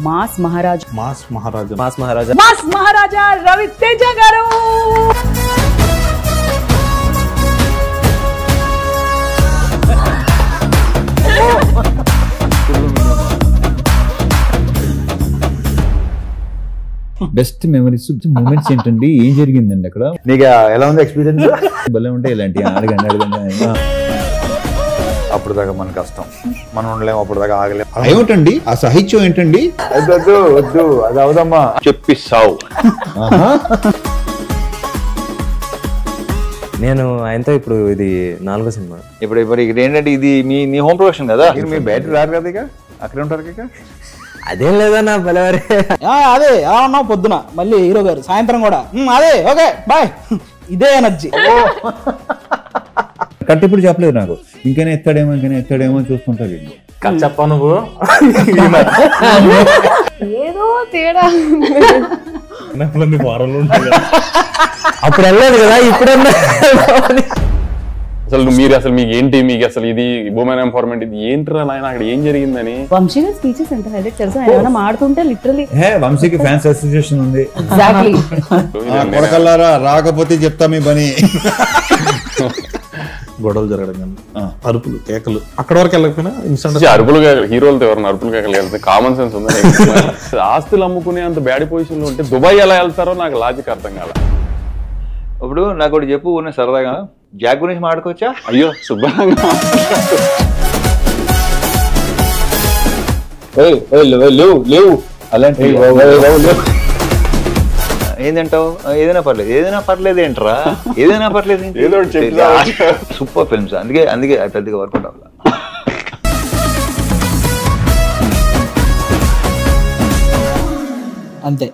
Mass Maharaj Raviteja గారు. Best memories moments ఏంటండి? ఏం జరిగిందండి అక్కడ? నీకు ఎలా ఉంది ఎక్స్పీరియన్స్? భలే ఉంటాయి ఇలాంటి అడగండి. అప్పుడు దాకా మన కష్టం, మనం ఉండలేము, అప్పుడు దాకా ఆగలేము. ఏమిటండి ఆ సాహిత్యం ఏంటండి? వద్దు వద్దు, అది అవదమ్మా, చెప్పిస్తావు. నేను ఆయనతో ఇప్పుడు ఇది 4వ సినిమా. ఇప్పుడు ఇక్కడ ఏంటంటే ఇది నీ హోమ్ ప్రొడక్షన్ కదా, మీరు బయటకు రారు కదా, ఇక అక్కడే ఉంటారు. ఇక అదేం లేదన్నా బలవారే. అదే ఎలా ఉన్నావు పొద్దున, మళ్ళీ హీరో గారు సాయంత్రం కూడా అదే ఓకే బాయ్, ఇదే ఎనర్జీ. కట్ ఇప్పుడు చెప్పలేదు నాకు, ఇంకైనా ఎత్తాడేమో అని చూస్తుంటారు. చెప్పా నువ్వు ఏదో తేడా అప్పుడు వెళ్ళలేదు కదా, ఇప్పుడన్నా. అసలు మీకు ఏంటి, మీకు అసలు ఇది ఉమెన్ ఎంపవర్మెంట్ ఇది ఏంట్రా నాయన, అక్కడ ఏం జరిగిందని? వంశీ గారి స్పీచెస్ ఎంత హైలైట్ తెలుసా? ఏమైనా మాడుతుంటే లిటరలీ వంశీకి ఫ్యాన్స్ అసోసియేషన్ ఉంది. ఎగ్జాక్ట్లీ. కొడకల్లారా రాకపోతే చెప్తా మీ పని. గొడవలు జరగడం కానీ, అరుపులు కేకలు, అక్కడ వరకు వెళ్ళకపోయినా అరుపులు హీరోలతో ఎవరైనా అరుపులు కేకలు వెళ్తే కామన్ సెన్స్ ఉంది. ఆస్తులు అమ్ముకునే అంత బ్యాడ్ పొజిషన్ లో ఉంటే దుబాయ్ ఎలా వెళ్తారో నాకు లాజిక్ అర్థం కాల. ఇప్పుడు నాకు ఒకటి చెప్పు, ఉన్న సరదాగా జాక్ గురించి మాట్లాడుకోవచ్చా? అయ్యో శుభ్రంగా లేవు అలాంటి ఏంటంటావు? ఏదైనా పర్లేదు ఏంట్రా, ఏదైనా పర్లేదు సూపర్ ఫిల్మ్స్. అందుకే పెద్దగా వర్కౌట్ అవ్వాలి. అంతే.